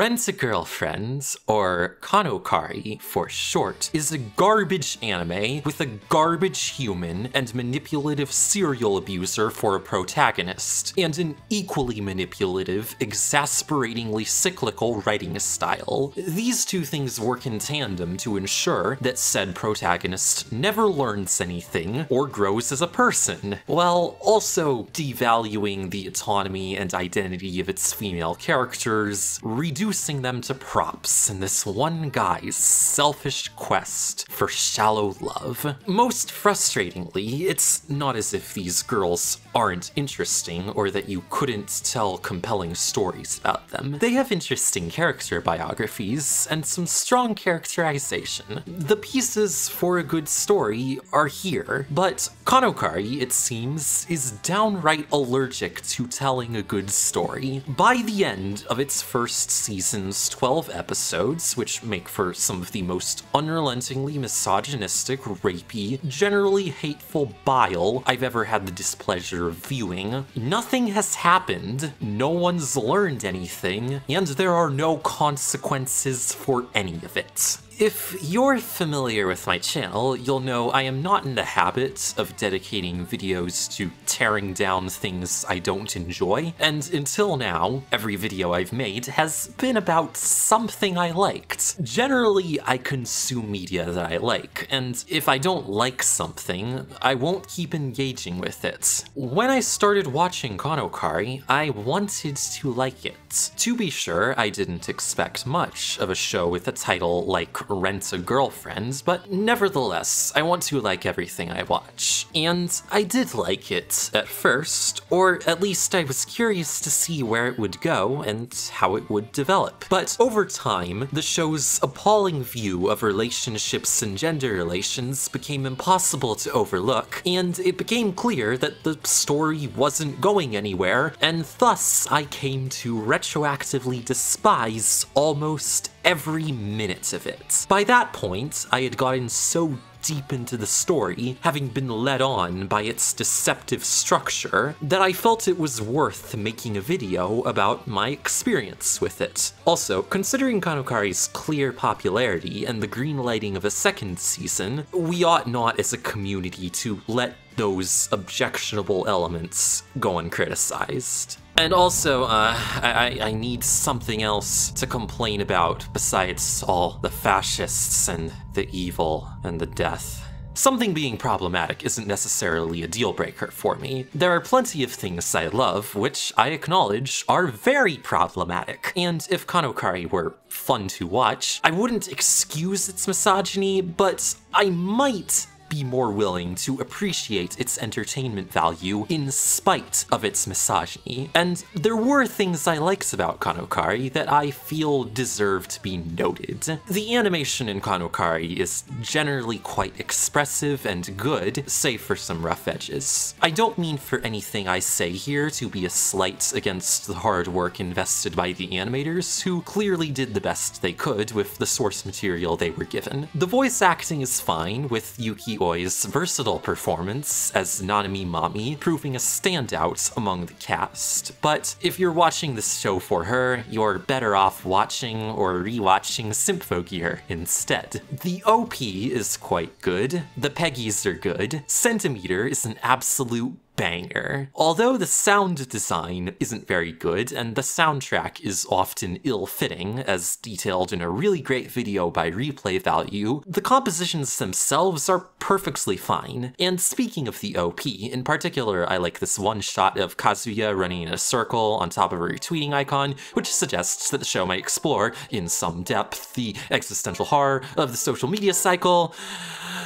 Rent-a-Girlfriend, or Kanokari for short, is a garbage anime with a garbage human and manipulative serial abuser for a protagonist, and an equally manipulative, exasperatingly cyclical writing style. These two things work in tandem to ensure that said protagonist never learns anything or grows as a person, while also devaluing the autonomy and identity of its female characters, reducing them to props in this one guy's selfish quest for shallow love. Most frustratingly, it's not as if these girls aren't interesting or that you couldn't tell compelling stories about them. They have interesting character biographies and some strong characterization. The pieces for a good story are here, but Kanokari, it seems, is downright allergic to telling a good story. By the end of its first season's 12 episodes, which make for some of the most unrelentingly misogynistic, rapey, generally hateful bile I've ever had the displeasure of viewing, nothing has happened, no one's learned anything, and there are no consequences for any of it. If you're familiar with my channel, you'll know I am not in the habit of dedicating videos to tearing down things I don't enjoy, and until now, every video I've made has been about something I liked. Generally, I consume media that I like, and if I don't like something, I won't keep engaging with it. When I started watching Kanokari, I wanted to like it. To be sure, I didn't expect much of a show with a title like Rent-a-Girlfriend, but nevertheless, I want to like everything I watch. And I did like it at first, or at least I was curious to see where it would go and how it would develop. But over time, the show's appalling view of relationships and gender relations became impossible to overlook, and it became clear that the story wasn't going anywhere, and thus I came to retroactively despise almost every minute of it. By that point, I had gotten so deep into the story, having been led on by its deceptive structure, that I felt it was worth making a video about my experience with it. Also, considering Kanokari's clear popularity and the greenlighting of a second season, we ought not as a community to let those objectionable elements go uncriticized. And also, I need something else to complain about besides all the fascists and the evil and the death. Something being problematic isn't necessarily a deal breaker for me. There are plenty of things I love, which I acknowledge are very problematic. And if Kanokari were fun to watch, I wouldn't excuse its misogyny, but I might be more willing to appreciate its entertainment value in spite of its misogyny. And there were things I liked about Kanokari that I feel deserve to be noted. The animation in Kanokari is generally quite expressive and good, save for some rough edges. I don't mean for anything I say here to be a slight against the hard work invested by the animators, who clearly did the best they could with the source material they were given. The voice acting is fine, with Yuki Oi's versatile performance as Nanami Mami proving a standout among the cast, but if you're watching this show for her, you're better off watching or rewatching Symphogear instead. The OP is quite good, the Peggies are good, Centimeter is an absolute banger. Although the sound design isn't very good, and the soundtrack is often ill-fitting, as detailed in a really great video by Replay Value, the compositions themselves are perfectly fine. And speaking of the OP, in particular, I like this one shot of Kazuya running in a circle on top of a retweeting icon, which suggests that the show might explore, in some depth, the existential horror of the social media cycle,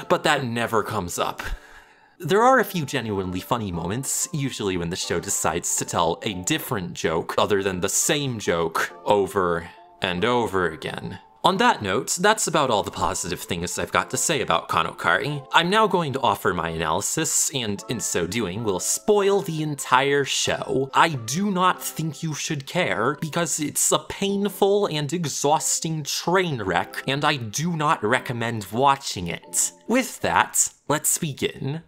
but that never comes up. There are a few genuinely funny moments, usually when the show decides to tell a different joke other than the same joke over and over again. On that note, that's about all the positive things I've got to say about Kanokari. I'm now going to offer my analysis, and in so doing, will spoil the entire show. I do not think you should care, because it's a painful and exhausting train wreck, and I do not recommend watching it. With that, let's begin.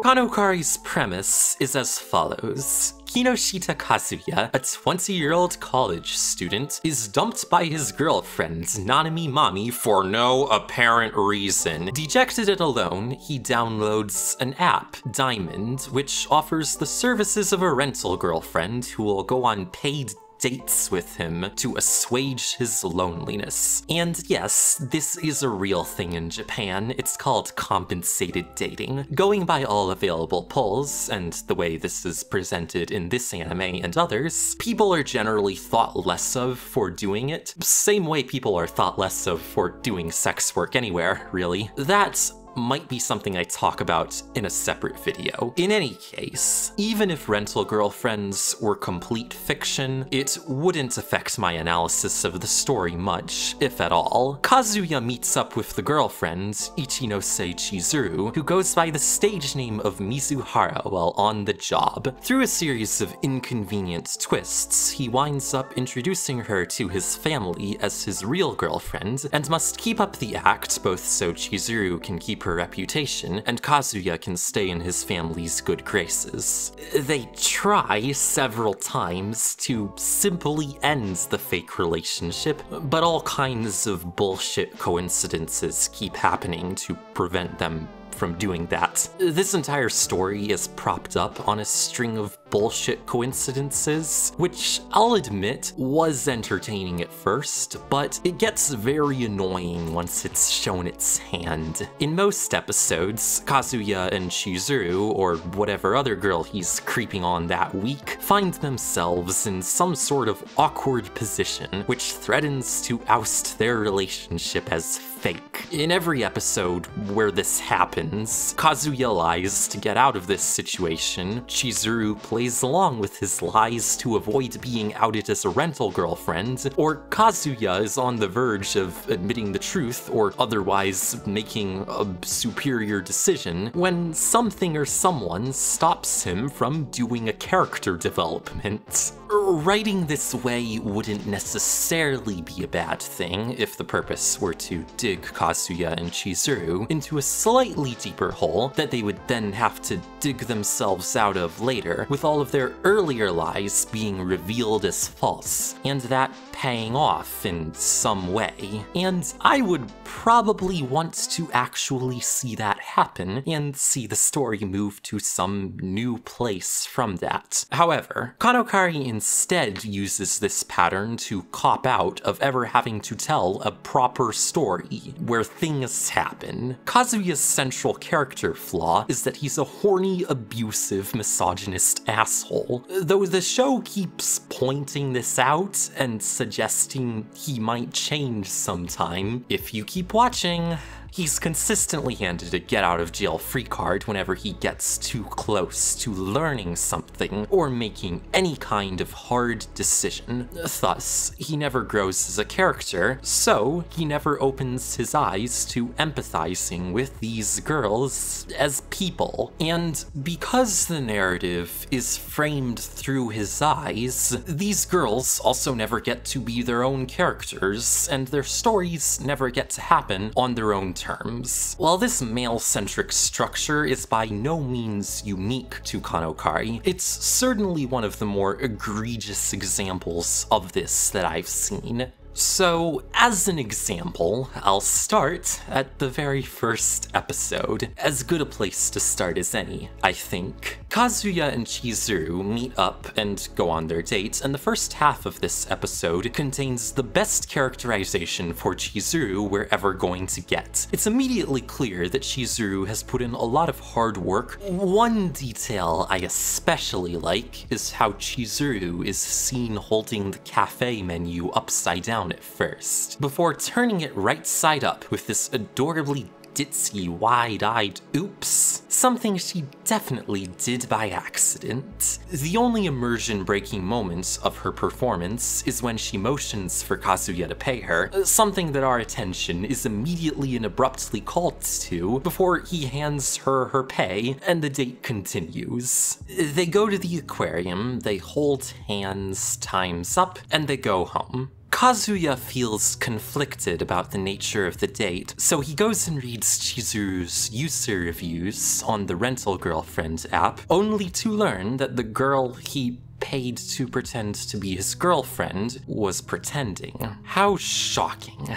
Kanokari's premise is as follows. Kinoshita Kazuya, a 20-year-old college student, is dumped by his girlfriend, Nanami Mami, for no apparent reason. Dejected and alone, he downloads an app, Diamond, which offers the services of a rental girlfriend who will go on paid dates with him to assuage his loneliness. And yes, this is a real thing in Japan. It's called compensated dating. Going by all available polls, and the way this is presented in this anime and others, people are generally thought less of for doing it. Same way people are thought less of for doing sex work anywhere, really. That might be something I talk about in a separate video. In any case, even if rental girlfriends were complete fiction, it wouldn't affect my analysis of the story much, if at all. Kazuya meets up with the girlfriend, Ichinose Chizuru, who goes by the stage name of Mizuhara while on the job. Through a series of inconvenient twists, he winds up introducing her to his family as his real girlfriend, and must keep up the act both so Chizuru can keep her reputation, and Kazuya can stay in his family's good graces. They try several times to simply end the fake relationship, but all kinds of bullshit coincidences keep happening to prevent them from doing that. This entire story is propped up on a string of bullshit coincidences, which I'll admit was entertaining at first, but it gets very annoying once it's shown its hand. In most episodes, Kazuya and Chizuru, or whatever other girl he's creeping on that week, find themselves in some sort of awkward position, which threatens to oust their relationship as fake. In every episode where this happens, Kazuya lies to get out of this situation, Chizuru plays along with his lies to avoid being outed as a rental girlfriend, or Kazuya is on the verge of admitting the truth or otherwise making a superior decision when something or someone stops him from doing a character development. Writing this way wouldn't necessarily be a bad thing if the purpose were to dig Kazuya and Chizuru into a slightly deeper hole that they would then have to dig themselves out of later, with all of their earlier lies being revealed as false, and that paying off in some way. And I would probably want to actually see that happen, and see the story move to some new place from that. However, Kanokari instead uses this pattern to cop out of ever having to tell a proper story where things happen. Kazuya's central character flaw is that he's a horny, abusive, misogynist asshole. Though the show keeps pointing this out and suggesting he might change sometime, if you keep watching, he's consistently handed a get-out-of-jail-free card whenever he gets too close to learning something or making any kind of hard decision. Thus, he never grows as a character, so he never opens his eyes to empathizing with these girls as people. And because the narrative is framed through his eyes, these girls also never get to be their own characters, and their stories never get to happen on their own terms. While this male-centric structure is by no means unique to Kanokari, it's certainly one of the more egregious examples of this that I've seen. So, as an example, I'll start at the very first episode. As good a place to start as any, I think. Kazuya and Chizuru meet up and go on their date, and the first half of this episode contains the best characterization for Chizuru we're ever going to get. It's immediately clear that Chizuru has put in a lot of hard work. One detail I especially like is how Chizuru is seen holding the cafe menu upside down at first, before turning it right side up with this adorably ditzy, wide-eyed oops, something she definitely did by accident. The only immersion-breaking moment of her performance is when she motions for Kazuya to pay her, something that our attention is immediately and abruptly called to before he hands her her pay, and the date continues. They go to the aquarium, they hold hands, time's up, and they go home. Kazuya feels conflicted about the nature of the date, so he goes and reads Chizuru's user reviews on the Rental Girlfriend app, only to learn that the girl he paid to pretend to be his girlfriend was pretending. How shocking.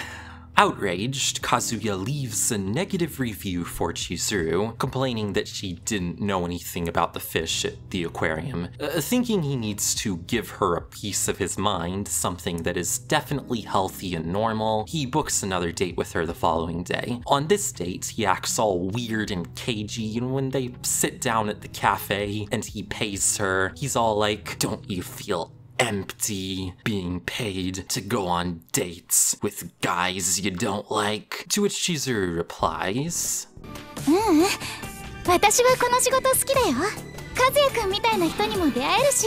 Outraged, Kazuya leaves a negative review for Chizuru, complaining that she didn't know anything about the fish at the aquarium. Thinking he needs to give her a piece of his mind, something that is definitely healthy and normal, he books another date with her the following day. On this date, he acts all weird and cagey, and when they sit down at the cafe and he pays her, he's all like, "Don't you feel empty being paid to go on dates with guys you don't like?" To which Chizuru replies, 私はこの仕事好きだよ。和也くんみたいな人にも出会えるし。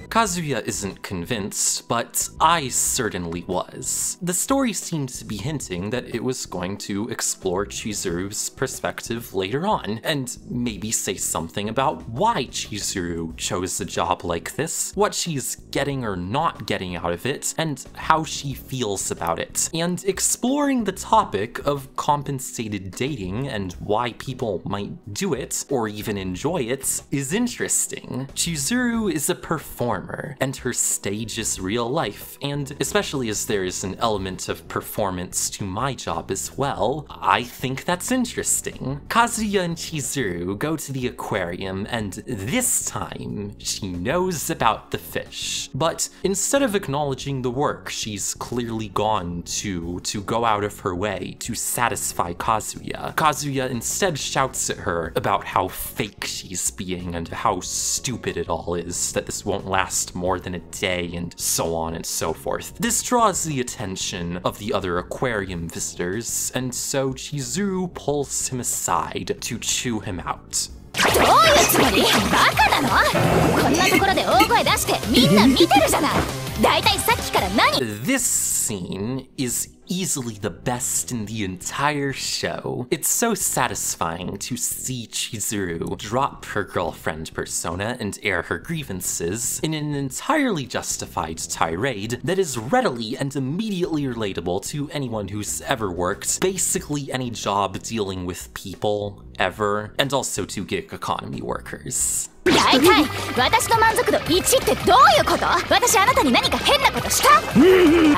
Kazuya isn't convinced, but I certainly was. The story seemed to be hinting that it was going to explore Chizuru's perspective later on, and maybe say something about why Chizuru chose a job like this, what she's getting or not getting out of it, and how she feels about it. And exploring the topic of compensated dating and why people might do it, or even enjoy it, is interesting. Chizuru is a performer, and her stage is real life, and especially as there is an element of performance to my job as well, I think that's interesting. Kazuya and Chizuru go to the aquarium, and this time, she knows about the fish. But instead of acknowledging the work she's clearly gone to go out of her way to satisfy Kazuya, Kazuya instead shouts at her about how fake she's being and how stupid it all is, that this won't last more than a day, and so on and so forth. This draws the attention of the other aquarium visitors, and so Chizuru pulls him aside to chew him out. どういうつもり？バカなの？こんなところで大声出してみんな見てるじゃない。だいたいさっきから何？ This scene is easily the best in the entire show. It's so satisfying to see Chizuru drop her girlfriend persona and air her grievances in an entirely justified tirade that is readily and immediately relatable to anyone who's ever worked basically any job dealing with people, ever, and also to gig economy workers. 大体私の満足度1ってどういうこと？私あなたに何か変なことした？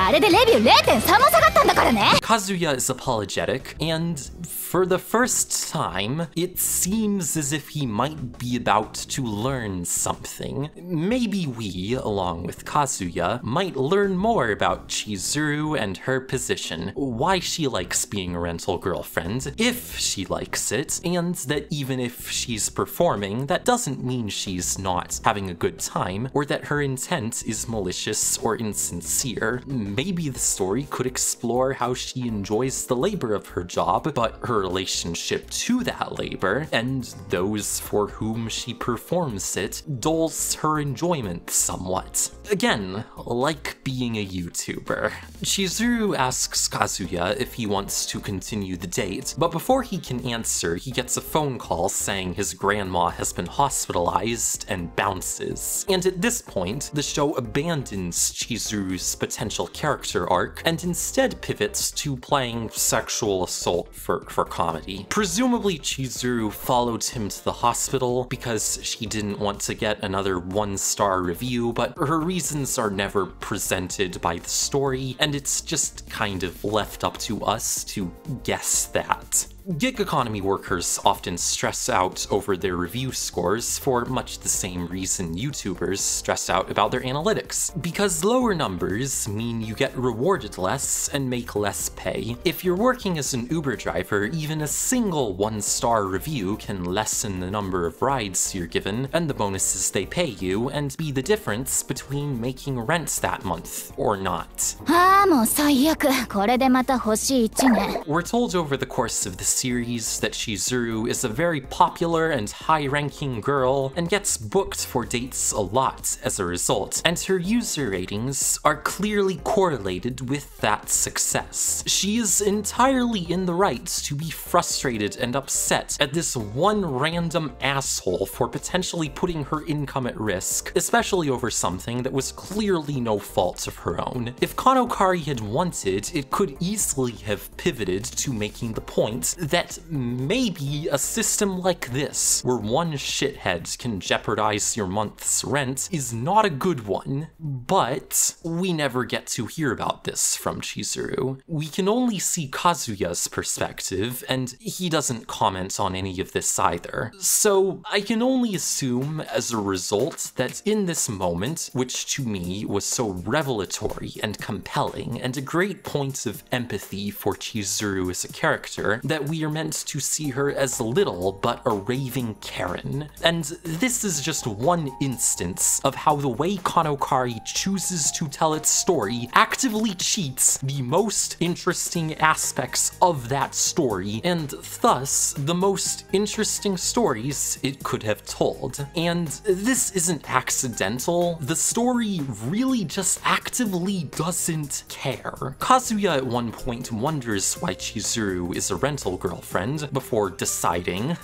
あれでレビュー 0.3 も下がったんだからね。 Kazuya is apologetic, and for the first time, it seems as if he might be about to learn something. Maybe we, along with Kazuya, might learn more about Chizuru and her position, why she likes being a rental girlfriend, if she likes it, and that even if she's performing, that doesn't mean she's not having a good time, or that her intent is malicious or insincere. Maybe the story could explore how she enjoys the labor of her job, but her relationship to that labor, and those for whom she performs it, dulls her enjoyment somewhat. Again, like being a YouTuber. Chizuru asks Kazuya if he wants to continue the date, but before he can answer, he gets a phone call saying his grandma has been hospitalized and bounces. And at this point, the show abandons Chizuru's potential character arc and instead pivots to playing sexual assault for comedy. Presumably Chizuru followed him to the hospital because she didn't want to get another 1-star review, but her reasons are never presented by the story, and it's just kind of left up to us to guess that. Gig economy workers often stress out over their review scores for much the same reason YouTubers stress out about their analytics. Because lower numbers mean you get rewarded less and make less pay. If you're working as an Uber driver, even a single 1-star review can lessen the number of rides you're given and the bonuses they pay you, and be the difference between making rent that month or not. ああもう最悪。これでまた星1ね。 We're told over the course of the series that Chizuru is a very popular and high-ranking girl and gets booked for dates a lot as a result, and her user ratings are clearly correlated with that success. She is entirely in the right to be frustrated and upset at this one random asshole for potentially putting her income at risk, especially over something that was clearly no fault of her own. If Kanokari had wanted, it could easily have pivoted to making the point that maybe a system like this, where one shithead can jeopardize your month's rent, is not a good one. But we never get to hear about this from Chizuru. We can only see Kazuya's perspective, and he doesn't comment on any of this either. So I can only assume as a result that in this moment, which to me was so revelatory and compelling and a great point of empathy for Chizuru as a character, that we are meant to see her as little but a raving Karen. And this is just one instance of how the way Kanokari chooses to tell its story actively cheats the most interesting aspects of that story, and thus the most interesting stories it could have told. And this isn't accidental. The story really just actively doesn't care. Kazuya at one point wonders why Chizuru is a rental girlfriend before deciding.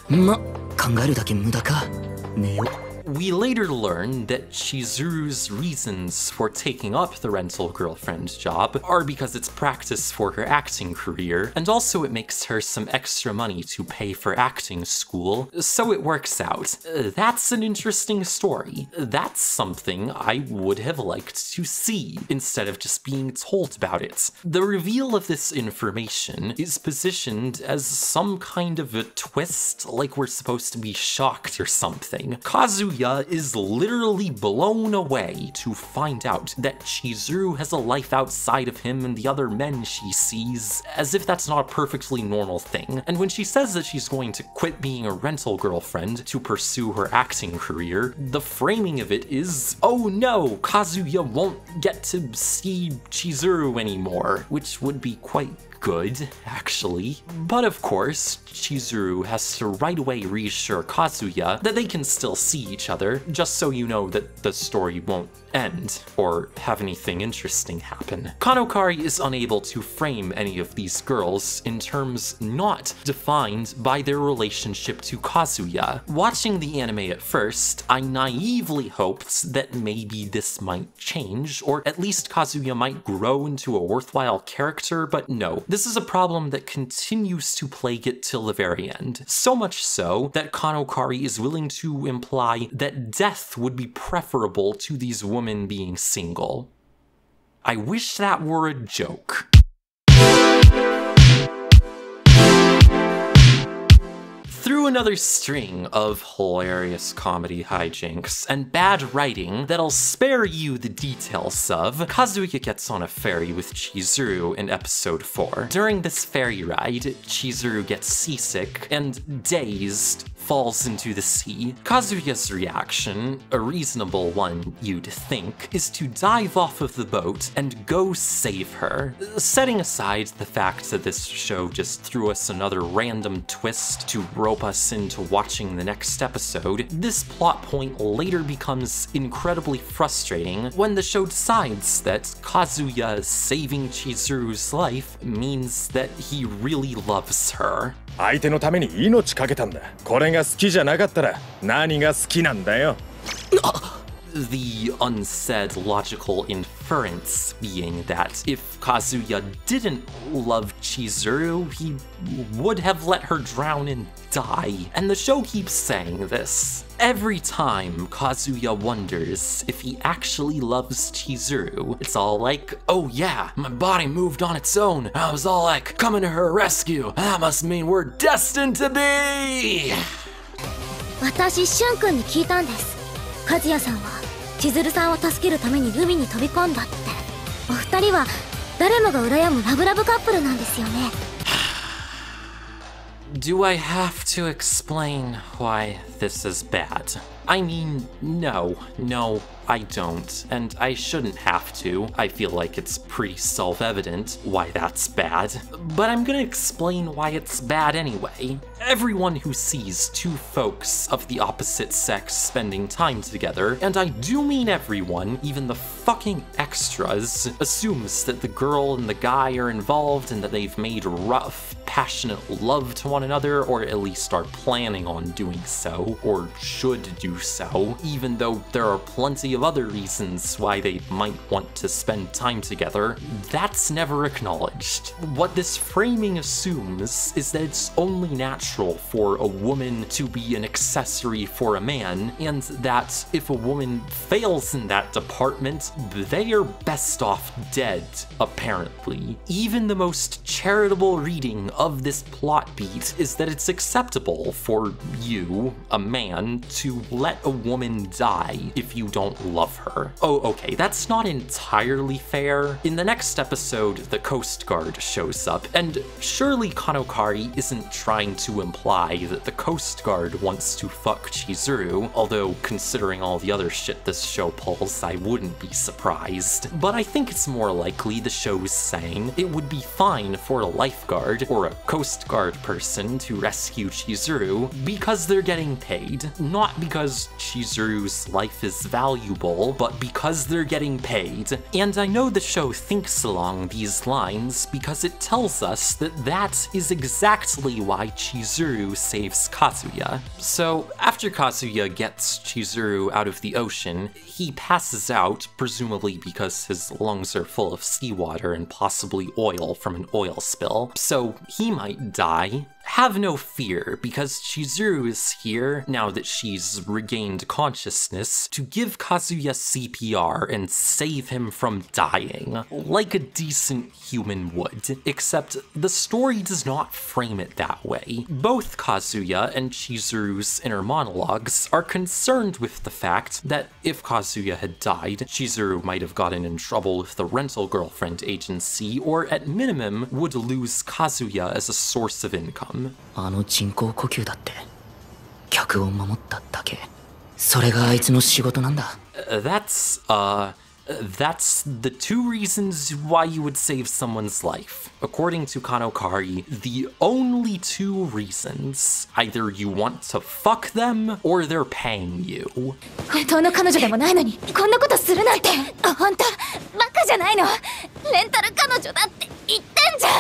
We later learn that Chizuru's reasons for taking up the rental girlfriend job are because it's practice for her acting career, and also it makes her some extra money to pay for acting school, so it works out. That's an interesting story. That's something I would have liked to see, instead of just being told about it. The reveal of this information is positioned as some kind of a twist, like we're supposed to be shocked or something. Kazuya is literally blown away to find out that Chizuru has a life outside of him and the other men she sees, as if that's not a perfectly normal thing. And when she says that she's going to quit being a rental girlfriend to pursue her acting career, the framing of it is, oh no, Kazuya won't get to see Chizuru anymore, which would be quite good, actually. But of course, Chizuru has to right away reassure Kazuya that they can still see each other, just so you know that the story won't end, or have anything interesting happen. Kanokari is unable to frame any of these girls in terms not defined by their relationship to Kazuya. Watching the anime at first, I naively hoped that maybe this might change, or at least Kazuya might grow into a worthwhile character, but no. This is a problem that continues to plague it till the very end. So much so that Kanokari is willing to imply that death would be preferable to these women being single. I wish that were a joke. Through another string of hilarious comedy hijinks and bad writing that I'll spare you the details of, Kazuya gets on a ferry with Chizuru in episode 4. During this ferry ride, Chizuru gets seasick and, dazed, falls into the sea. Kazuya's reaction, a reasonable one you'd think, is to dive off of the boat and go save her. Setting aside the fact that this show just threw us another random twist to rope us into watching the next episode, this plot point later becomes incredibly frustrating when the show decides that Kazuya saving Chizuru's life means that he really loves her. 相手のために命かけたんだ。これが好きじゃなかったら何が好きなんだよ。The unsaid logical inference being that if Kazuya didn't love Chizuru, he would have let her drown and die. And the show keeps saying this. Every time Kazuya wonders if he actually loves Chizuru, it's all like, oh yeah, my body moved on its own. I was all like, coming to her rescue. That must mean we're destined to be! 私、しゅんくんに聞いたんです。和也さんは千鶴さんを助けるために海に飛び込んだって。お二人は誰もが羨むラブラブカップルなんですよね。Do I have to explain why this is bad? I mean, no, I don't, and I shouldn't have to. I feel like it's pretty self-evident why that's bad, but I'm gonna explain why it's bad anyway. Everyone who sees two folks of the opposite sex spending time together, and I do mean everyone, even the fucking extras, assumes that the girl and the guy are involved and that they've made rough, passionate love to one another, or at least are planning on doing so, or should do do so, even though there are plenty of other reasons why they might want to spend time together. That's never acknowledged. What this framing assumes is that it's only natural for a woman to be an accessory for a man, and that if a woman fails in that department, they are best off dead, apparently. Even the most charitable reading of this plot beat is that it's acceptable for you, a man, to let a woman die if you don't love her. Oh, okay, that's not entirely fair. In the next episode, the Coast Guard shows up, and surely Kanokari isn't trying to imply that the Coast Guard wants to fuck Chizuru, although considering all the other shit this show pulls, I wouldn't be surprised. But I think it's more likely the show's saying it would be fine for a lifeguard or a Coast Guard person to rescue Chizuru because they're getting paid, not because Chizuru's life is valuable, but because they're getting paid. And I know the show thinks along these lines because it tells us that that is exactly why Chizuru saves Kazuya. So after Kazuya gets Chizuru out of the ocean, he passes out, presumably because his lungs are full of seawater and possibly oil from an oil spill, so he might die. Have no fear, because Chizuru is here, now that she's regained consciousness, to give Kazuya CPR and save him from dying, like a decent human would, except the story does not frame it that way. Both Kazuya and Chizuru's inner monologues are concerned with the fact that if Kazuya had died, Chizuru might have gotten in trouble with the rental girlfriend agency, or at minimum would lose Kazuya as a source of income. あの人工呼吸だって客を守っただけ。それがあいつの仕事なんだ。That's the two reasons why you would save someone's life. According to Kanokari, the only two reasons. Either you want to fuck them, or they're paying you. 本当の彼女でもないのにこんなことするなんて。本当バカじゃないの。レンタル彼女だって言ってんじゃん。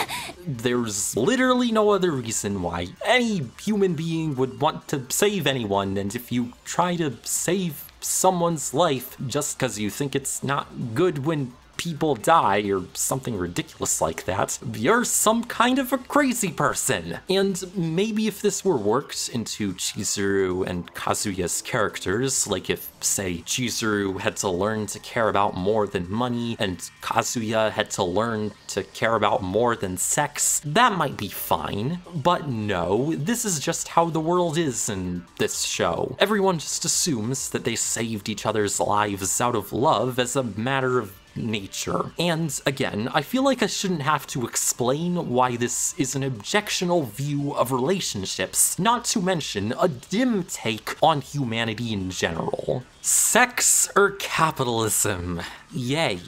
There's literally no other reason why any human being would want to save anyone, and if you try to save someone's life just because you think it's not good when people die or something ridiculous like that, you're some kind of a crazy person. And maybe if this were worked into Chizuru and Kazuya's characters, like if, say, Chizuru had to learn to care about more than money and Kazuya had to learn to care about more than sex, that might be fine. But no, this is just how the world is in this show. Everyone just assumes that they saved each other's lives out of love as a matter of nature. And again, I feel like I shouldn't have to explain why this is an objectional view of relationships, not to mention a dim take on humanity in general. Sex or capitalism? Yay.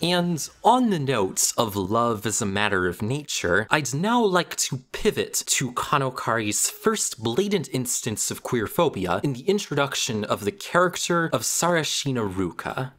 And on the note of love as a matter of nature, I'd now like to pivot to Kanokari's first blatant instance of queerphobia in the introduction of the character of Sarashina Ruka.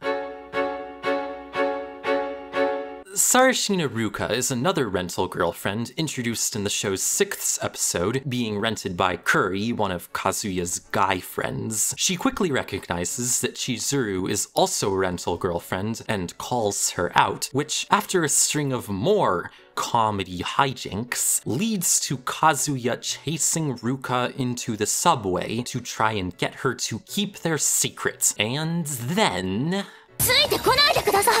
Sarashina Ruka is another rental girlfriend introduced in the show's 6th episode, being rented by Kuri, one of Kazuya's guy friends. She quickly recognizes that Chizuru is also a rental girlfriend and calls her out, which, after a string of more comedy hijinks, leads to Kazuya chasing Ruka into the subway to try and get her to keep their secret. And then... ついてこないでください。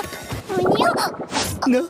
にゃ。な。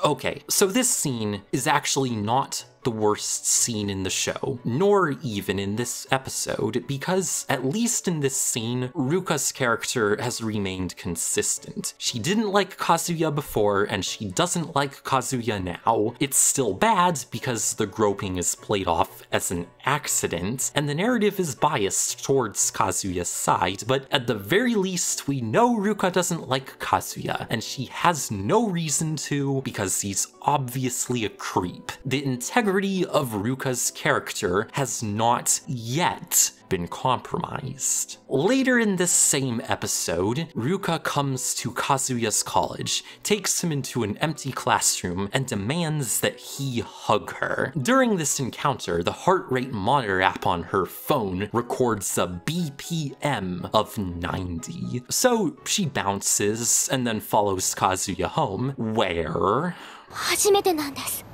Okay, so this scene is actually not the worst scene in the show, nor even in this episode, because at least in this scene, Ruka's character has remained consistent. She didn't like Kazuya before, and she doesn't like Kazuya now. It's still bad because the groping is played off as an accident, and the narrative is biased towards Kazuya's side, but at the very least, we know Ruka doesn't like Kazuya, and she has no reason to, because he's obviously a creep. The integrity integrity of Ruka's character has not yet been compromised. Later in this same episode, Ruka comes to Kazuya's college, takes him into an empty classroom, and demands that he hug her. During this encounter, the heart rate monitor app on her phone records a BPM of 90. So she bounces and then follows Kazuya home, where... 初めてなんです。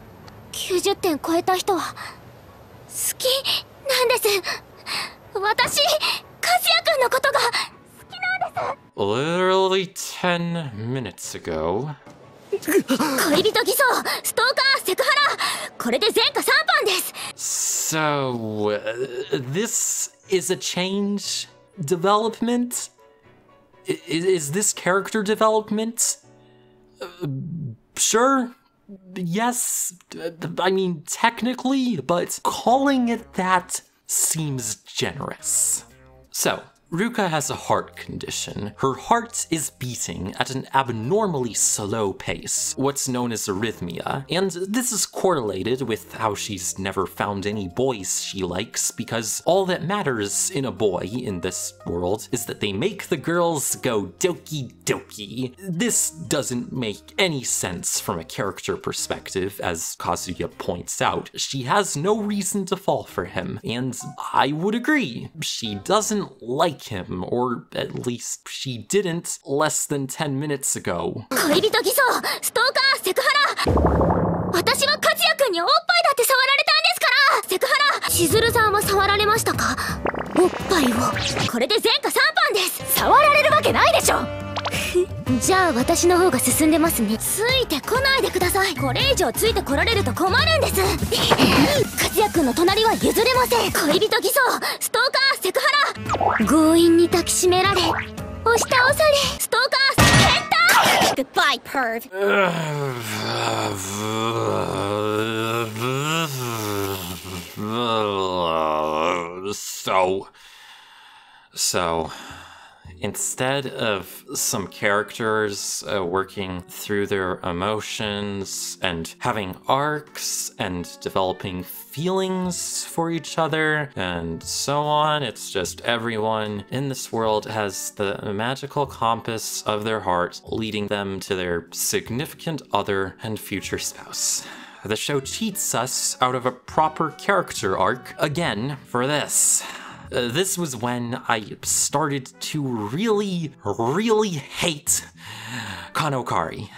90点超えた人は好きなんです。私、和也くんのことが好きなんです。Literally 10 minutes ago. 恋人偽装、ストーカー、セクハラ。これで前科3犯です。So, this is a change development? Is this character development? Sure. Yes. I mean, technically, but calling it that seems generous. So, Ruka has a heart condition. Her heart is beating at an abnormally slow pace, what's known as arrhythmia, and this is correlated with how she's never found any boys she likes, because all that matters in a boy in this world is that they make the girls go doki doki. This doesn't make any sense from a character perspective, as Kazuya points out. She has no reason to fall for him, and I would agree, she doesn't like him, or at least she didn't less than 10 minutes ago. 恋人偽装、ストーカー、セクハラ。私は和也くんにおっぱいだって触られたんですから。セクハラ。しずるさんは触られましたか？おっぱいを。これで前科3犯です。触られるわけないでしょ。じゃあ私の方が進んでますね。ついてこないでください。これ以上ついてこられると困るんです。和也くんの隣は譲れません。恋人偽装、ストーカー、セクハラ。強引に抱きしめられ、押し倒され、ストーカー、変態。Goodbye, perv. So, instead of some characters working through their emotions and having arcs and developing feelings for each other and so on, it's just everyone in this world has the magical compass of their heart leading them to their significant other and future spouse. The show cheats us out of a proper character arc again for this. This was when I started to really hate Kanokari.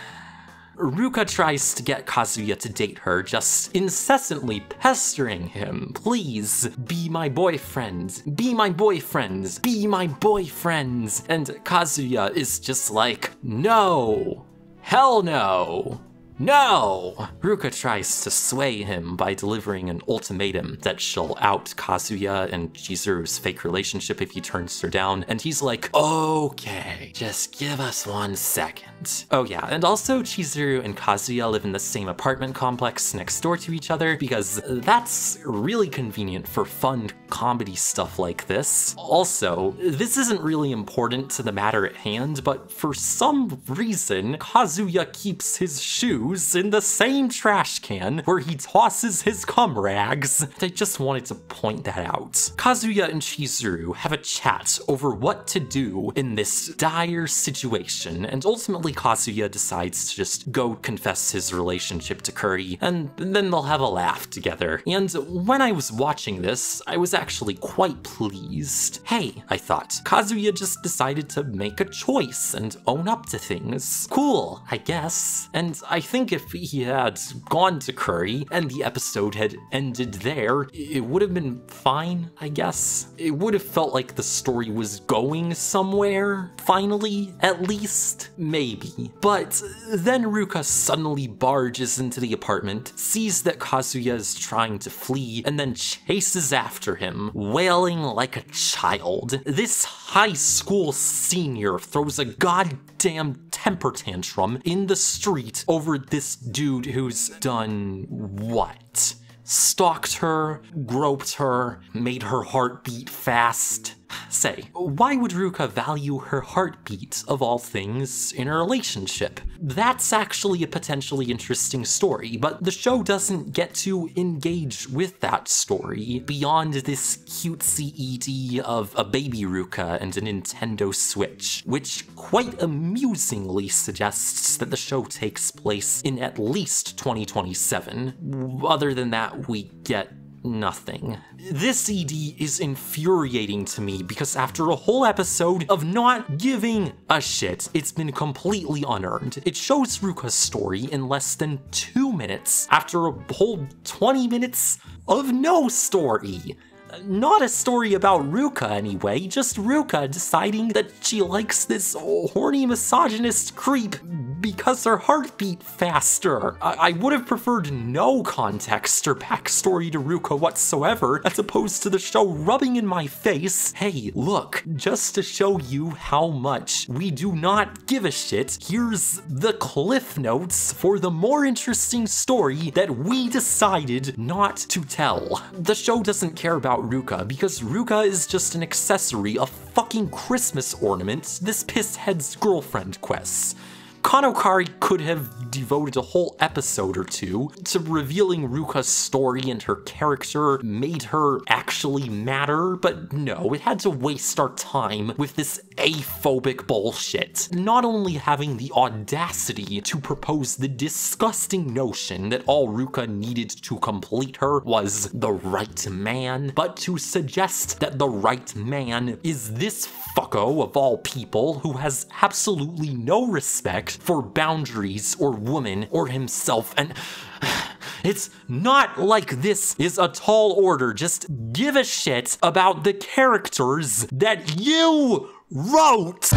Ruka tries to get Kazuya to date her, just incessantly pestering him. Please, be my boyfriend. Be my boyfriend. Be my boyfriend. And Kazuya is just like, no. Hell no. No! Ruka tries to sway him by delivering an ultimatum that she'll out Kazuya and Chizuru's fake relationship if he turns her down, and he's like, okay, just give us 1 second. Oh yeah, and also Chizuru and Kazuya live in the same apartment complex next door to each other, because that's really convenient for fun comedy stuff like this. Also, this isn't really important to the matter at hand, but for some reason, Kazuya keeps his shoes in the same trash can where he tosses his cum rags. I just wanted to point that out. Kazuya and Chizuru have a chat over what to do in this dire situation, and ultimately Kazuya decides to just go confess his relationship to Kuri, and then they'll have a laugh together. And when I was watching this, I was actually quite pleased. Hey, I thought, Kazuya just decided to make a choice and own up to things. Cool, I guess. And I think if he had gone to Kuri and the episode had ended there, it would have been fine, I guess. It would have felt like the story was going somewhere, finally, at least, maybe. But then Ruka suddenly barges into the apartment, sees that Kazuya is trying to flee, and then chases after him, wailing like a child. This high school senior throws a goddamn temper tantrum in the street over this dude who's done what? Stalked her, groped her, made her heart beat fast. Say, why would Ruka value her heartbeat, of all things, in a relationship? That's actually a potentially interesting story, but the show doesn't get to engage with that story beyond this cutesy ED of a baby Ruka and a Nintendo Switch, which quite amusingly suggests that the show takes place in at least 2027. Other than that, we get nothing. This ED is infuriating to me because after a whole episode of not giving a shit, it's been completely unearned. It shows Ruka's story in less than 2 minutes after a whole 20 minutes of no story. Not a story about Ruka anyway, just Ruka deciding that she likes this horny misogynist creep because her heart beat faster. I would have preferred no context or backstory to Ruka whatsoever, as opposed to the show rubbing in my face, hey, look, just to show you how much we do not give a shit, here's the cliff notes for the more interesting story that we decided not to tell. The show doesn't care about Ruka because Ruka is just an accessory, a fucking Christmas ornament to this pisshead's girlfriend quests. Kanokari could have devoted a whole episode or two to revealing Ruka's story and her character, made her actually matter, but no, it had to waste our time with this aphobic bullshit. Not only having the audacity to propose the disgusting notion that all Ruka needed to complete her was the right man, but to suggest that the right man is this fucko of all people who has absolutely no respect for boundaries or women or himself, and it's not like this is a tall order. Just give a shit about the characters that you wrote!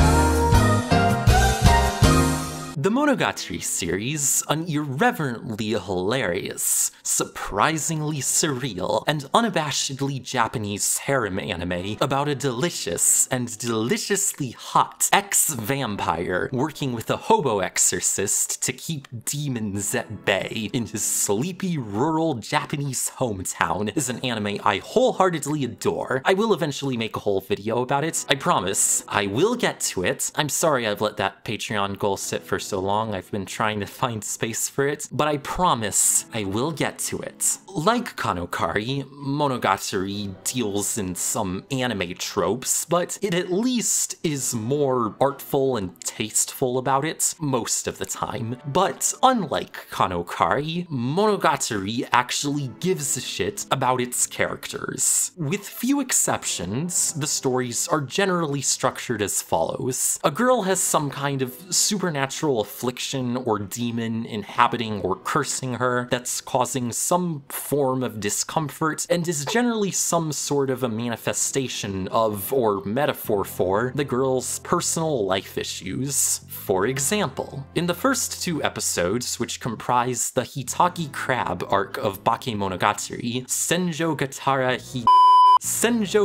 The Monogatari series, an irreverently hilarious, surprisingly surreal, and unabashedly Japanese harem anime about a delicious and deliciously hot ex-vampire working with a hobo exorcist to keep demons at bay in his sleepy rural Japanese hometown, is an anime I wholeheartedly adore. I will eventually make a whole video about it. I promise. I will get to it. I'm sorry I've let that Patreon goal sit for so long. I've been trying to find space for it, but I promise I will get to it. Like Kanokari, Monogatari deals in some anime tropes, but it at least is more artful and tasteful about it most of the time. But unlike Kanokari, Monogatari actually gives a shit about its characters. With few exceptions, the stories are generally structured as follows. A girl has some kind of supernatural affliction or demon inhabiting or cursing her that's causing some form of discomfort and is generally some sort of a manifestation of or metaphor for the girl's personal life issues. For example, in the first 2 episodes, which comprise the Hitagi Crab arc of Bakemonogatari, Senjo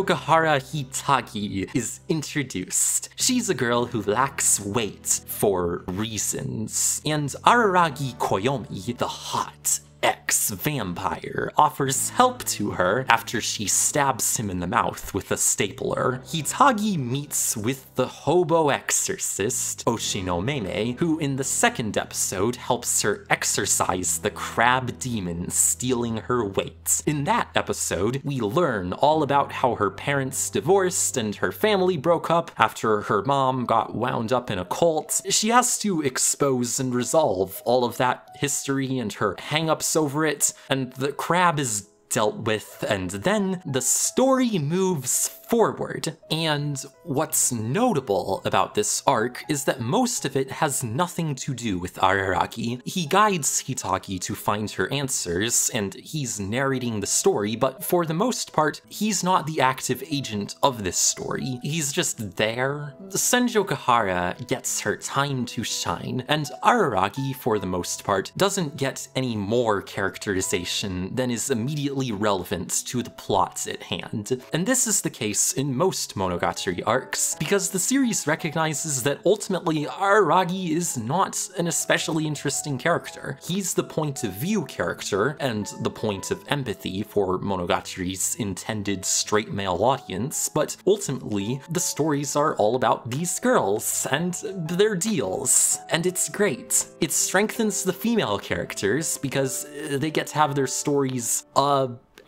Gahara Hitagi is introduced. She's a girl who lacks weight for reasons, and Araragi Koyomi, the hot ex-vampire, offers help to her after she stabs him in the mouth with a stapler. Hitagi meets with the hobo exorcist, Oshinomeme, who in the 2nd episode helps her exorcise the crab demon stealing her weight. In that episode, we learn all about how her parents divorced and her family broke up after her mom got wound up in a cult. She has to expose and resolve all of that history and her hang-ups over it, and the crab is dealt with, and then the story moves forward. And what's notable about this arc is that most of it has nothing to do with Araragi. He guides Hitagi to find her answers, and he's narrating the story, but for the most part, he's not the active agent of this story. He's just there. Senjo Gahara gets her time to shine, and Araragi, for the most part, doesn't get any more characterization than is immediately relevant to the plots at hand. And this is the case place in most Monogatari arcs, because the series recognizes that ultimately Araragi is not an especially interesting character. He's the point of view character and the point of empathy for Monogatari's intended straight male audience, but ultimately the stories are all about these girls and their deals, and it's great. It strengthens the female characters because they get to have their stories,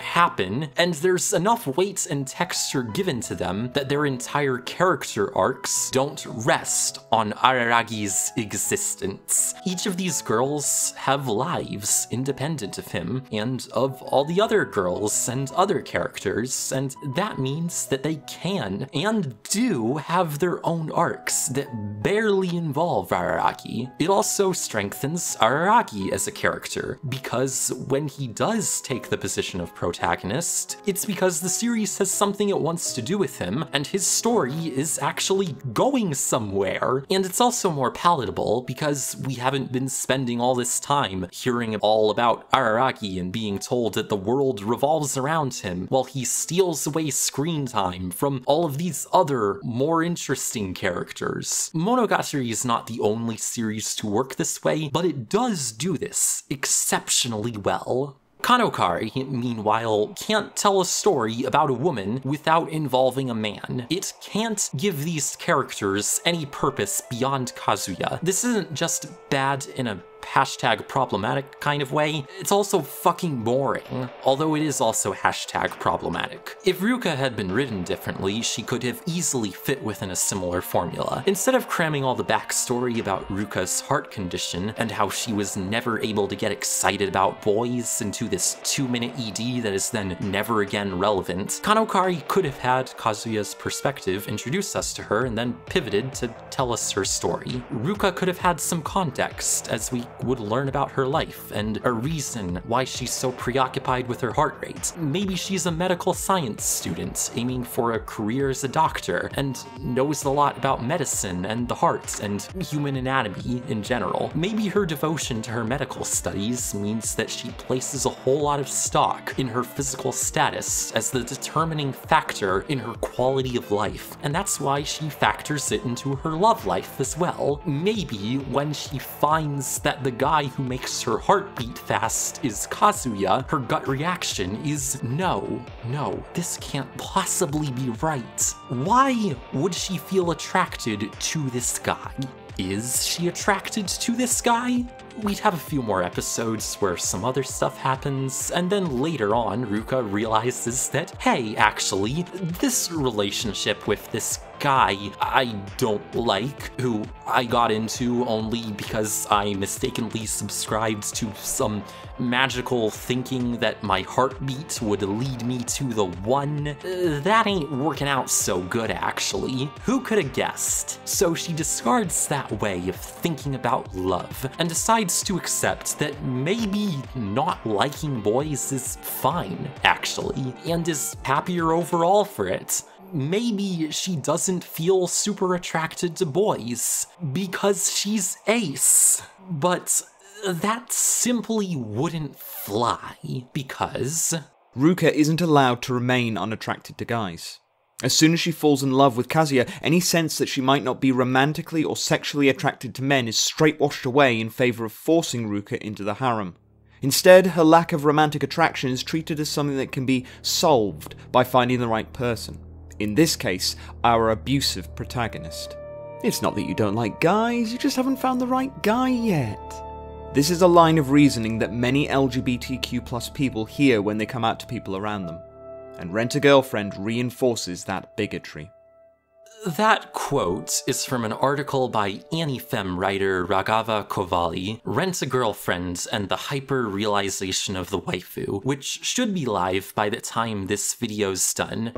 happen, and there's enough weight and texture given to them that their entire character arcs don't rest on Araragi's existence. Each of these girls have lives independent of him and of all the other girls and other characters, and that means that they can and do have their own arcs that barely involve Araragi. It also strengthens Araragi as a character, because when he does take the position of protagonist, it's because the series has something it wants to do with him, and his story is actually going somewhere. And it's also more palatable because we haven't been spending all this time hearing all about Araragi and being told that the world revolves around him while he steals away screen time from all of these other, more interesting characters. Monogatari is not the only series to work this way, but it does do this exceptionally well. Kanokari, meanwhile, can't tell a story about a woman without involving a man. It can't give these characters any purpose beyond Kazuya. This isn't just bad in a hashtag problematic kind of way, it's also fucking boring, although it is also hashtag problematic. If Ruka had been written differently, she could have easily fit within a similar formula. Instead of cramming all the backstory about Ruka's heart condition and how she was never able to get excited about boys into this 2-minute ED that is then never again relevant, Kanokari could have had Kazuya's perspective introduce us to her and then pivoted to tell us her story. Ruka could have had some context as we would learn about her life and a reason why she's so preoccupied with her heart rate. Maybe she's a medical science student aiming for a career as a doctor and knows a lot about medicine and the heart and human anatomy in general. Maybe her devotion to her medical studies means that she places a whole lot of stock in her physical status as the determining factor in her quality of life, and that's why she factors it into her love life as well. Maybe when she finds that the guy who makes her heart beat fast is Kazuya, her gut reaction is no, this can't possibly be right. Why would she feel attracted to this guy? Is she attracted to this guy? We'd have a few more episodes where some other stuff happens, and then later on, Ruka realizes that, hey, actually, this relationship with this guy I don't like, who I got into only because I mistakenly subscribed to some magical thinking that my heartbeat would lead me to the one, that ain't working out so good, actually. Who could have guessed? So she discards that way of thinking about love and decides to accept that maybe not liking boys is fine, actually, and is happier overall for it. Maybe she doesn't feel super attracted to boys because she's ace, but that simply wouldn't fly because Ruka isn't allowed to remain unattracted to guys. As soon as she falls in love with Kazuya, any sense that she might not be romantically or sexually attracted to men is straight washed away in favour of forcing Ruka into the harem. Instead, her lack of romantic attraction is treated as something that can be solved by finding the right person. In this case, our abusive protagonist. It's not that you don't like guys, you just haven't found the right guy yet. This is a line of reasoning that many LGBTQ+ people hear when they come out to people around them, and Rent-A-Girlfriend reinforces that bigotry. That quote is from an article by AniFem writer Raghava Kovali, Rent-A-Girlfriend and the Hyper-Realization of the Waifu, which should be live by the time this video's done.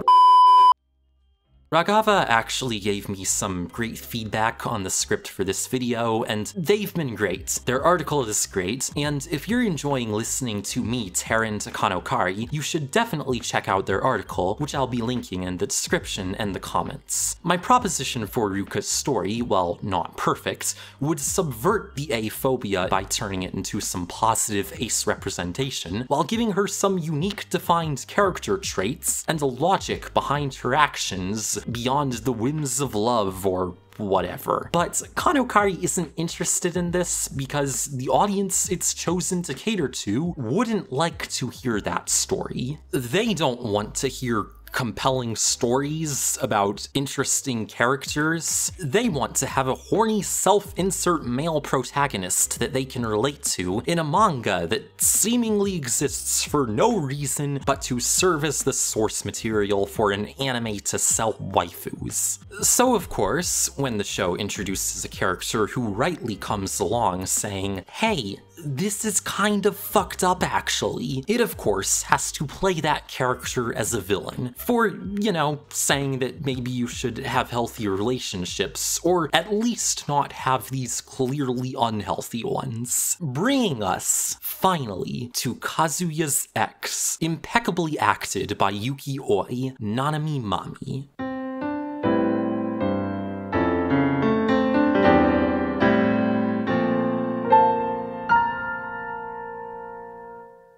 Ragava actually gave me some great feedback on the script for this video, and they've been great. Their article is great, and if you're enjoying listening to me tear into Kanokari, you should definitely check out their article, which I'll be linking in the description and the comments. My proposition for Ruka's story, while not perfect, would subvert the A-phobia by turning it into some positive ace representation, while giving her some unique defined character traits and a logic behind her actions beyond the whims of love or whatever. But Kanokari isn't interested in this because the audience it's chosen to cater to wouldn't like to hear that story. They don't want to hear compelling stories about interesting characters. They want to have a horny self-insert male protagonist that they can relate to in a manga that seemingly exists for no reason but to serve as the source material for an anime to sell waifus. So of course, when the show introduces a character who rightly comes along saying, hey, this is kind of fucked up actually, it of course has to play that character as a villain for, you know, saying that maybe you should have healthy relationships, or at least not have these clearly unhealthy ones. Bringing us, finally, to Kazuya's ex, impeccably acted by Yuki Oi, Nanami Mami.